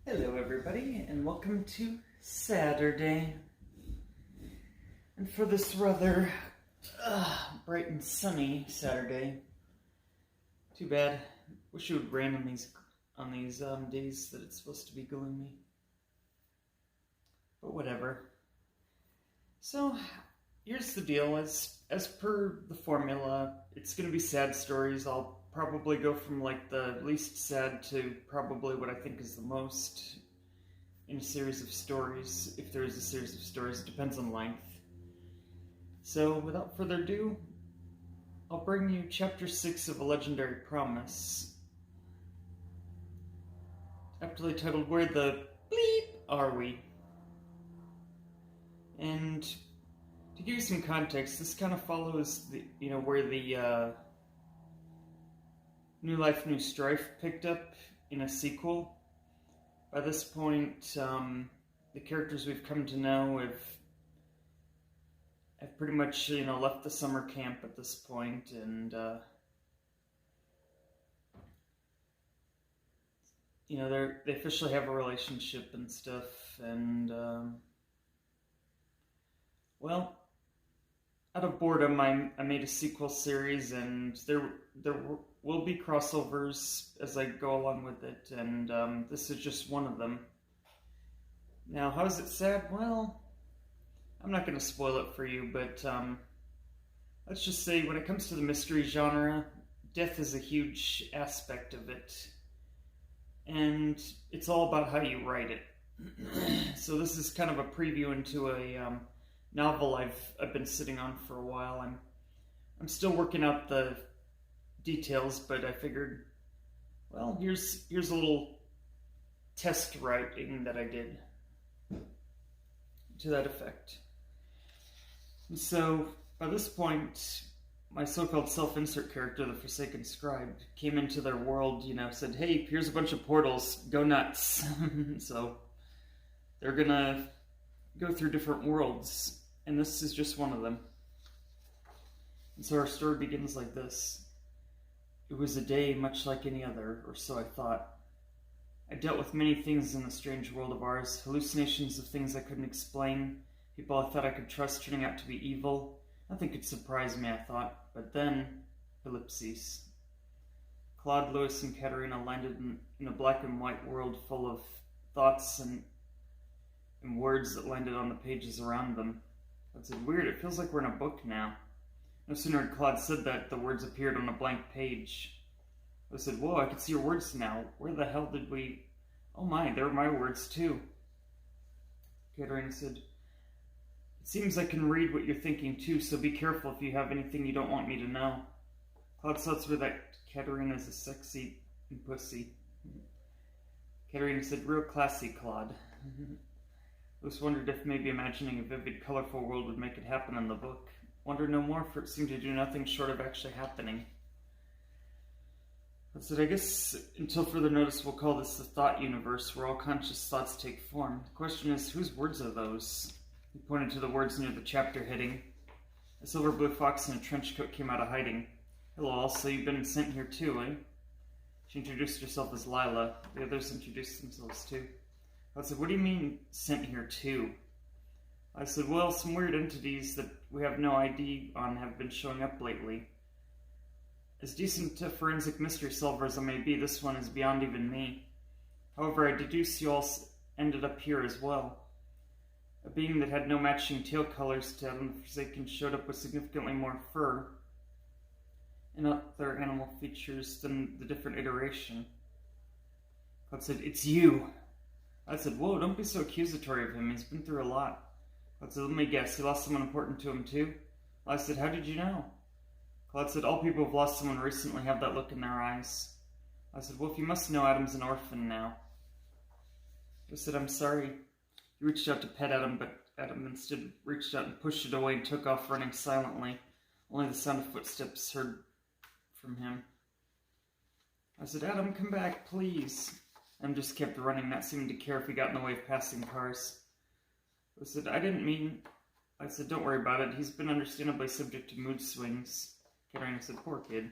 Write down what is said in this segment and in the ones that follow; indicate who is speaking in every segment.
Speaker 1: Hello everybody, and welcome to Saturday. And for this rather bright and sunny Saturday, too bad, wish it would rain on these days that it's supposed to be gloomy. But whatever. So, here's the deal, as per the formula, it's going to be sad stories. I'll probably go from like the least sad to probably what I think is the most in a series of stories. If there is a series of stories, it depends on length. So without further ado, I'll bring you chapter 6 of A Legendary Promise, aptly titled Where the Bleep Are We? And to give you some context, this kind of follows where the New Life, New Strife picked up in a sequel. By this point, the characters we've come to know have pretty much, left the summer camp at this point, and, they officially have a relationship and stuff, and, well, out of boredom, I made a sequel series, and there will be crossovers as I go along with it, and this is just one of them. Now, how is it sad? Well, I'm not going to spoil it for you, but let's just say when it comes to the mystery genre, death is a huge aspect of it, and it's all about how you write it. So this is kind of a preview into a novel I've been sitting on for a while. I'm still working out the details, but I figured, well, here's a little test writing that I did to that effect. And so by this point, my so-called self-insert character, the Forsaken Scribe, came into their world, said, hey, here's a bunch of portals, go nuts. So they're gonna go through different worlds, and this is just one of them. And so our story begins like this. It was a day much like any other, or so I thought. I dealt with many things in the strange world of ours, hallucinations of things I couldn't explain, people I thought I could trust turning out to be evil. Nothing could surprise me, I thought. But then, ellipses. Claude, Lewis, and Katerina landed in a black and white world full of thoughts and words that landed on the pages around them. I said, weird, it feels like we're in a book now. No sooner had Claude said that, the words appeared on a blank page. I said, whoa, I can see your words now. Where the hell did we... Oh my, they're my words too. Katerina said, it seems I can read what you're thinking too, so be careful if you have anything you don't want me to know. Claude saw through that Katerina's a sexy pussy. Katerina said, real classy, Claude. Lewis wondered if maybe imagining a vivid, colorful world would make it happen in the book. Wondered no more, for it seemed to do nothing short of actually happening. I said, I guess until further notice we'll call this the thought universe, where all conscious thoughts take form. The question is, whose words are those? He pointed to the words near the chapter heading. A silver blue fox in a trench coat came out of hiding. Hello, Elsa, you've been sent here too, eh? She introduced herself as Lila. The others introduced themselves too. I said, what do you mean, sent here too? I said, well, some weird entities that we have no ID on have been showing up lately. As decent a forensic mystery solver as I may be, this one is beyond even me. However, I deduce you all ended up here as well. A being that had no matching tail colors to Adam the Forsaken showed up with significantly more fur and other animal features than the different iteration. Cloud said, it's you. I said, whoa, don't be so accusatory of him. He's been through a lot. Cloud said, let me guess, he lost someone important to him too? I said, how did you know? Claude said, all people who've lost someone recently have that look in their eyes. I said, well, if you must know, Adam's an orphan now. I said, I'm sorry. He reached out to pet Adam, but Adam instead reached out and pushed it away and took off running silently. Only the sound of footsteps heard from him. I said, Adam, come back, please. Adam just kept running, not seeming to care if he got in the way of passing cars. I said, I didn't mean... I said, don't worry about it. He's been understandably subject to mood swings. Katerina said, poor kid.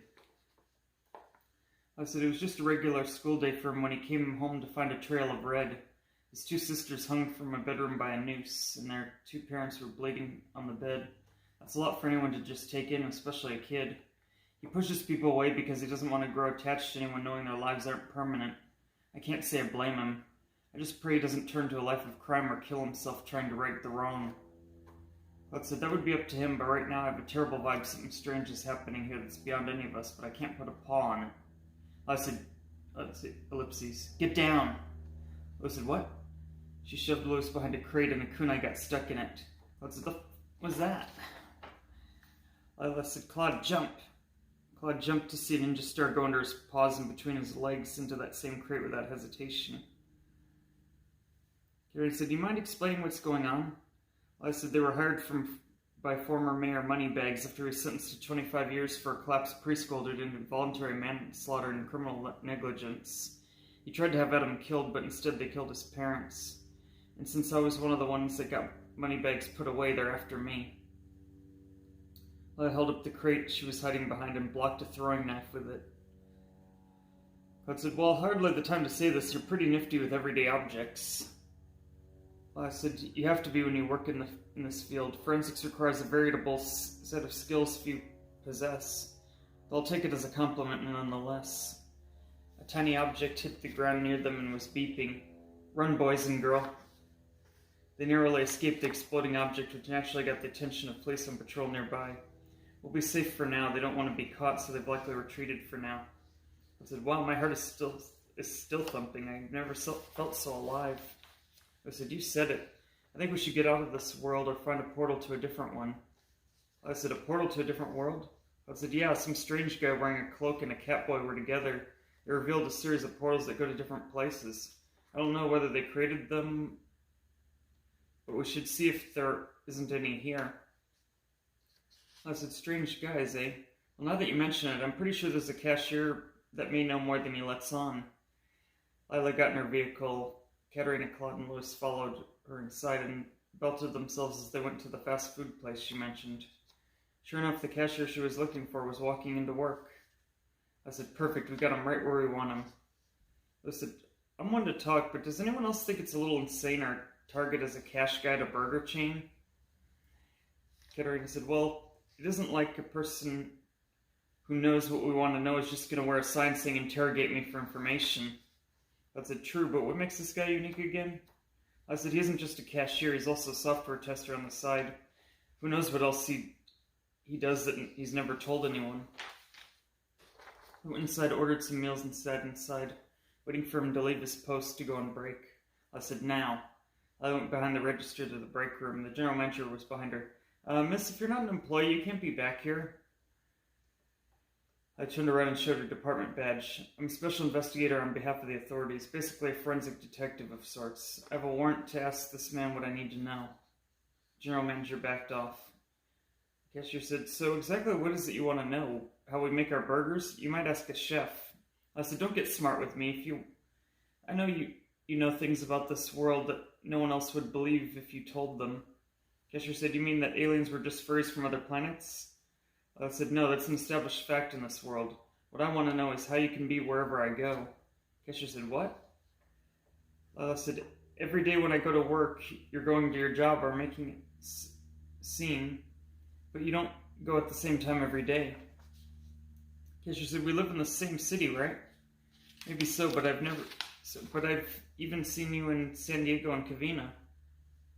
Speaker 1: I said it was just a regular school day for him when he came home to find a trail of red. His two sisters hung from a bedroom by a noose, and their two parents were bleeding on the bed. That's a lot for anyone to just take in, especially a kid. He pushes people away because he doesn't want to grow attached to anyone knowing their lives aren't permanent. I can't say I blame him. I just pray he doesn't turn to a life of crime or kill himself trying to right the wrong. I said that would be up to him, but right now I have a terrible vibe something strange is happening here that's beyond any of us, but I can't put a paw on it. I said, ellipses, get down. I said, what? She shoved Louis behind a crate and a kunai got stuck in it. I said, what was that? I said, Claude, jump. Claude jumped to see a ninja star go under his paws and between his legs into that same crate without hesitation. Carrie said, do you mind explaining what's going on? I said, they were hired by former Mayor Moneybags after he was sentenced to 25 years for a collapsed preschool due to involuntary manslaughter and criminal negligence. He tried to have Adam killed, but instead they killed his parents. And since I was one of the ones that got Moneybags put away, they're after me. I held up the crate she was hiding behind and blocked a throwing knife with it. I said, well, hardly the time to say this. You're pretty nifty with everyday objects. I said, you have to be when you work in this field. Forensics requires a veritable set of skills few possess. They'll take it as a compliment nonetheless. A tiny object hit the ground near them and was beeping. Run, boys and girl. They narrowly escaped the exploding object, which naturally got the attention of police on patrol nearby. We'll be safe for now. They don't want to be caught, so they've likely retreated for now. I said, wow, my heart is still thumping. I've never felt so alive. I said, you said it. I think we should get out of this world or find a portal to a different one. I said, a portal to a different world? I said, yeah, some strange guy wearing a cloak and a catboy were together. They revealed a series of portals that go to different places. I don't know whether they created them, but we should see if there isn't any here. I said, strange guys, eh? Well, now that you mention it, I'm pretty sure there's a cashier that may know more than he lets on. Lila got in her vehicle. Katerina, Claude, and Louis followed her inside and belted themselves as they went to the fast food place she mentioned. Sure enough, the cashier she was looking for was walking into work. I said, perfect, we got him right where we want him. I said, I'm one to talk, but does anyone else think it's a little insane our target as a cash guy at a burger chain? Katerina said, well, it isn't like a person who knows what we want to know is just going to wear a sign saying interrogate me for information. I said, true, but what makes this guy unique again? I said, he isn't just a cashier, he's also a software tester on the side. Who knows what else he does that he's never told anyone. I went inside, ordered some meals, and sat inside, waiting for him to leave his post to go on break. I said, now. I went behind the register to the break room. The general manager was behind her. Miss, if you're not an employee, you can't be back here. I turned around and showed her department badge. I'm a special investigator on behalf of the authorities, basically a forensic detective of sorts. I have a warrant to ask this man what I need to know. General manager backed off. The cashier said, so exactly what is it you want to know? How we make our burgers? You might ask a chef. I said, don't get smart with me. I know you know things about this world that no one else would believe if you told them. The cashier said, you mean that aliens were just furries from other planets? I said, no, that's an established fact in this world. What I want to know is how you can be wherever I go. Cashier said, what? I said, every day when I go to work, you're going to your job or making a scene, but you don't go at the same time every day. Cashier said, we live in the same city, right? Maybe so, but I've even seen you in San Diego and Covina.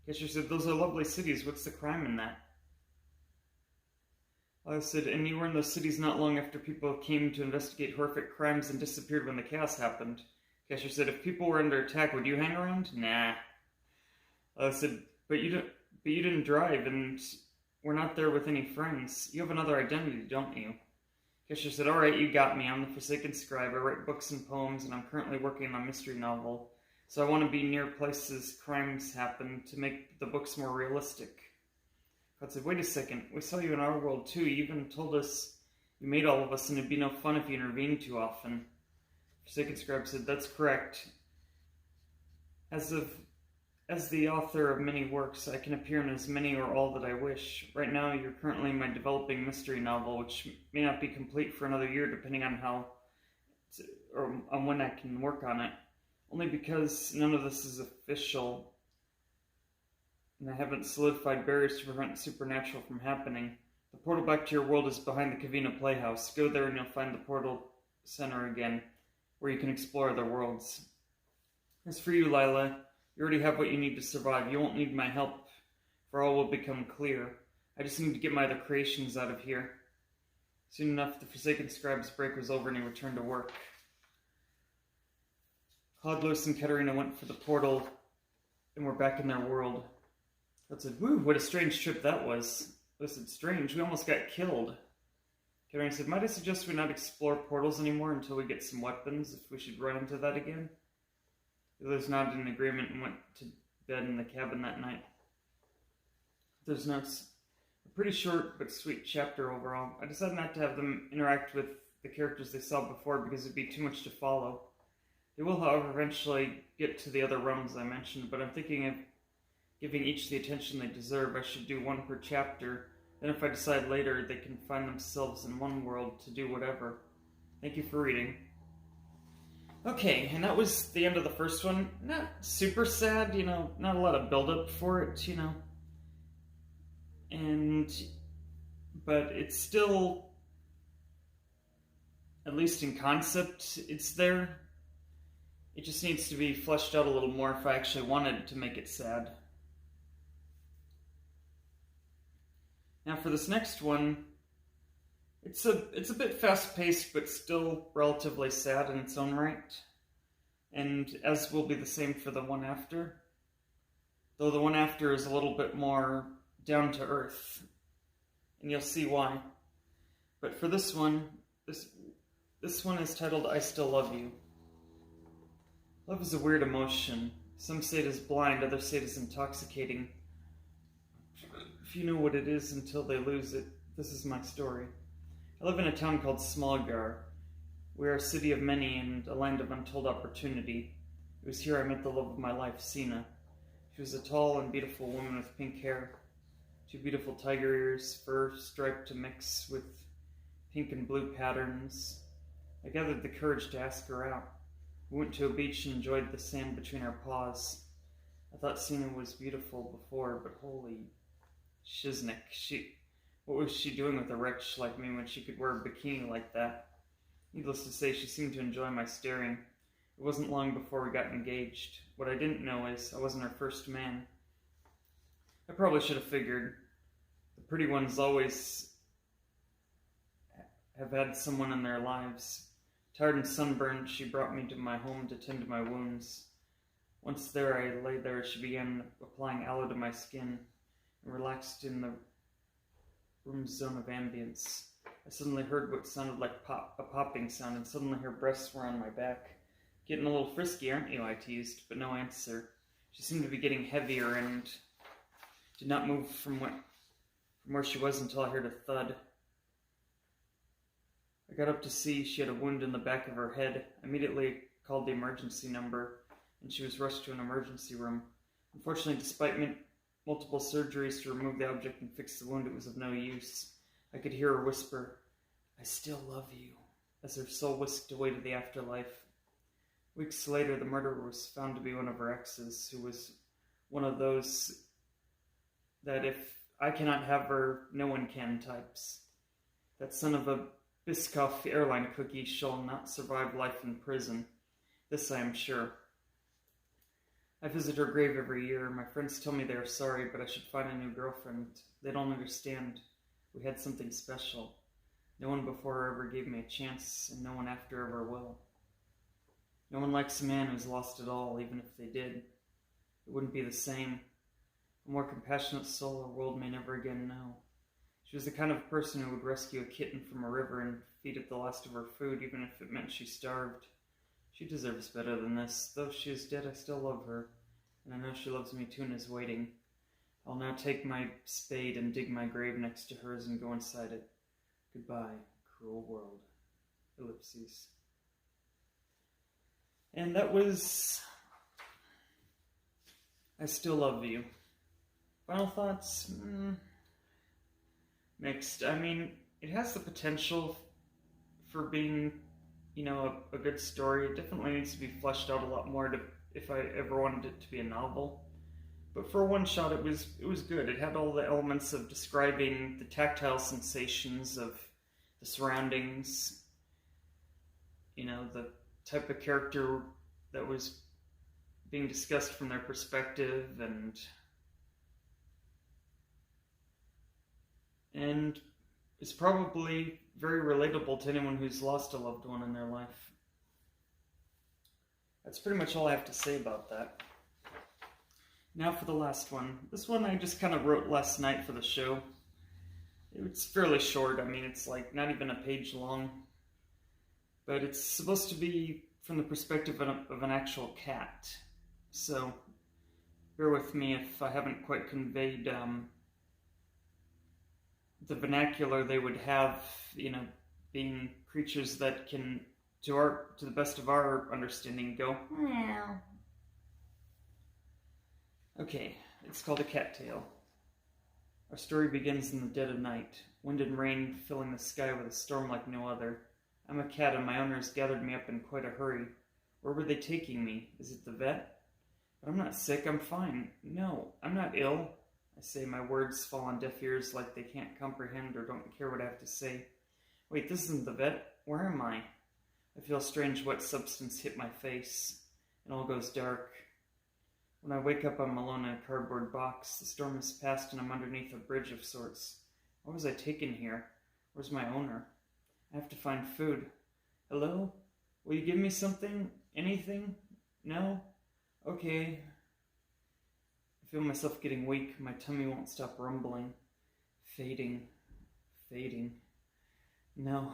Speaker 1: Cashier said, those are lovely cities. What's the crime in that? I said, and you were in those cities not long after people came to investigate horrific crimes and disappeared when the chaos happened. Cashier said, if people were under attack, would you hang around? Nah. I said, but you didn't drive, and we're not there with any friends. You have another identity, don't you? Cashier said, all right, you got me. I'm the Forsaken Scribe. I write books and poems, and I'm currently working on a mystery novel. So I want to be near places crimes happen to make the books more realistic. I said, wait a second, we saw you in our world too. You even told us you made all of us and it'd be no fun if you intervened too often. Forsaken Scribe said, that's correct. As the author of many works, I can appear in as many or all that I wish. Right now, you're currently in my developing mystery novel, which may not be complete for another year, depending on how or on when I can work on it. Only because none of this is official, and I haven't solidified barriers to prevent supernatural from happening. The portal back to your world is behind the Kavina Playhouse. Go there and you'll find the portal center again, where you can explore other worlds. As for you, Lila, you already have what you need to survive. You won't need my help, for all will become clear. I just need to get my other creations out of here. Soon enough, the Forsaken Scribe's break was over and he returned to work. Claude, Lewis, and Katerina went for the portal and were back in their world. Claude said, "Whew, what a strange trip that was." Lewis said, "Strange? We almost got killed." Katerina said, "Might I suggest we not explore portals anymore until we get some weapons, if we should run into that again?" The others nodded in agreement and went to bed in the cabin that night. There's notes. A pretty short but sweet chapter overall. I decided not to have them interact with the characters they saw before because it'd be too much to follow. They will, however, eventually get to the other realms I mentioned, but I'm thinking of giving each the attention they deserve. I should do one per chapter. Then if I decide later, they can find themselves in one world to do whatever. Thank you for reading. Okay, and that was the end of the first one. Not super sad, not a lot of build-up for it, but it's still, at least in concept, it's there. It just needs to be fleshed out a little more if I actually wanted to make it sad. Now for this next one, it's a bit fast-paced, but still relatively sad in its own right. And as will be the same for the one after. Though the one after is a little bit more down to earth. And you'll see why. But for this one, this one is titled I Still Love You. Love is a weird emotion. Some say it is blind, others say it is intoxicating. If you know what it is until they lose it, this is my story. I live in a town called Smalgar. We are a city of many and a land of untold opportunity. It was here I met the love of my life, Sina. She was a tall and beautiful woman with pink hair, 2 beautiful tiger ears, fur striped to mix with pink and blue patterns. I gathered the courage to ask her out. We went to a beach and enjoyed the sand between our paws. I thought Sina was beautiful before, but holy shiznik, what was she doing with a wretch like me when she could wear a bikini like that? Needless to say, she seemed to enjoy my staring. It wasn't long before we got engaged. What I didn't know is I wasn't her first man. I probably should have figured. The pretty ones always have had someone in their lives. Tired and sunburned, she brought me to my home to tend to my wounds. Once there, I lay there as she began applying aloe to my skin and relaxed in the room's zone of ambience. I suddenly heard what sounded like a popping sound, and suddenly her breasts were on my back. "Getting a little frisky, aren't you?" I teased, but no answer. She seemed to be getting heavier and did not move from where she was until I heard a thud. I got up to see she had a wound in the back of her head. I immediately called the emergency number, and she was rushed to an emergency room. Unfortunately, despite multiple surgeries to remove the object and fix the wound, it was of no use. I could hear her whisper, "I still love you," as her soul whisked away to the afterlife. Weeks later, the murderer was found to be one of her exes, who was one of those that if I cannot have her, no one can types. That son of a Biscoff airline cookie shall not survive life in prison. This I am sure. I visit her grave every year. My friends tell me they are sorry, but I should find a new girlfriend. They don't understand. We had something special. No one before her ever gave me a chance, and no one after ever will. No one likes a man who's lost it all, even if they did. It wouldn't be the same. A more compassionate soul our world may never again know. She was the kind of person who would rescue a kitten from a river and feed it the last of her food, even if it meant she starved. She deserves better than this. Though she is dead, I still love her, and I know she loves me too and is waiting. I'll now take my spade and dig my grave next to hers and go inside it. Goodbye, cruel world. Ellipses. And that was I Still Love You. Final thoughts? Mixed. I mean, it has the potential for being a good story. It definitely needs to be fleshed out a lot more if I ever wanted it to be a novel. But for a one-shot, it was good. It had all the elements of describing the tactile sensations of the surroundings, the type of character that was being discussed from their perspective, and it's probably very relatable to anyone who's lost a loved one in their life. That's pretty much all I have to say about that. Now for the last one. This one I just kind of wrote last night for the show. It's fairly short. I mean, it's like not even a page long. But it's supposed to be from the perspective of an actual cat. So, bear with me if I haven't quite conveyed the vernacular they would have, being creatures that can, to the best of our understanding, go meow. Okay, it's called A Cat Tale. Our story begins in the dead of night, wind and rain filling the sky with a storm like no other. I'm a cat and my owners gathered me up in quite a hurry. Where were they taking me? Is it the vet? But I'm not sick, I'm fine. No, I'm not ill. I say, my words fall on deaf ears like they can't comprehend or don't care what I have to say. Wait, this isn't the vet. Where am I? I feel a strange wet substance hit my face. It all goes dark. When I wake up, I'm alone in a cardboard box. The storm has passed and I'm underneath a bridge of sorts. Why was I taken here? Where's my owner? I have to find food. Hello? Will you give me something? Anything? No? Okay. I feel myself getting weak. My tummy won't stop rumbling. Fading. No,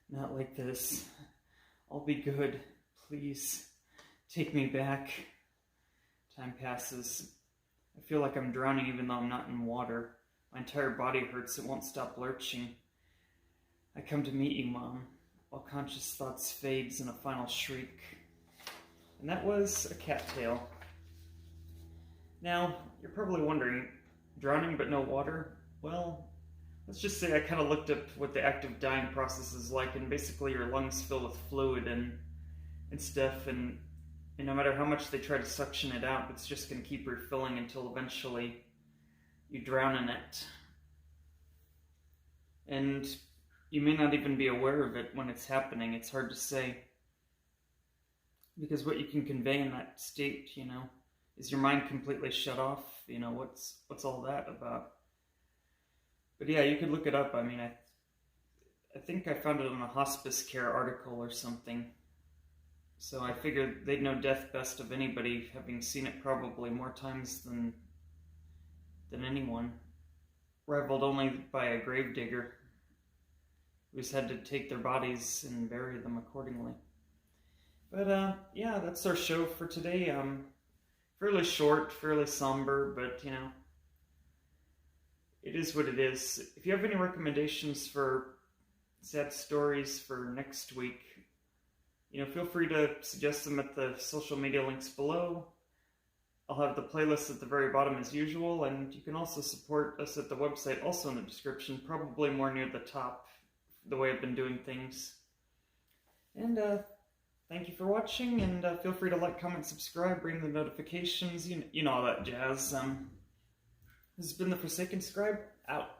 Speaker 1: not like this. I'll be good. Please, take me back. Time passes. I feel like I'm drowning even though I'm not in water. My entire body hurts. It won't stop lurching. I come to meet you, Mom. All conscious thoughts fades in a final shriek. And that was A Cat Tale. Now, you're probably wondering, drowning but no water? Well, let's just say I kind of looked up what the active dying process is like, and basically your lungs fill with fluid and stuff, and no matter how much they try to suction it out, it's just going to keep refilling until eventually you drown in it. And you may not even be aware of it when it's happening. It's hard to say. Because what you can convey in that state, is your mind completely shut off. What's all that about? But yeah, you could look it up. I mean, I think I found it on a hospice care article or something. So I figured they'd know death best of anybody, having seen it probably more times than anyone. Rivaled only by a gravedigger who's had to take their bodies and bury them accordingly. But yeah, that's our show for today. Fairly short, fairly somber, but it is what it is. If you have any recommendations for sad stories for next week, feel free to suggest them at the social media links below. I'll have the playlist at the very bottom as usual, and you can also support us at the website, also in the description, probably more near the top, the way I've been doing things. And thank you for watching, and feel free to like, comment, subscribe, ring the notifications, you know all that jazz. This has been the Forsaken Scribe, out.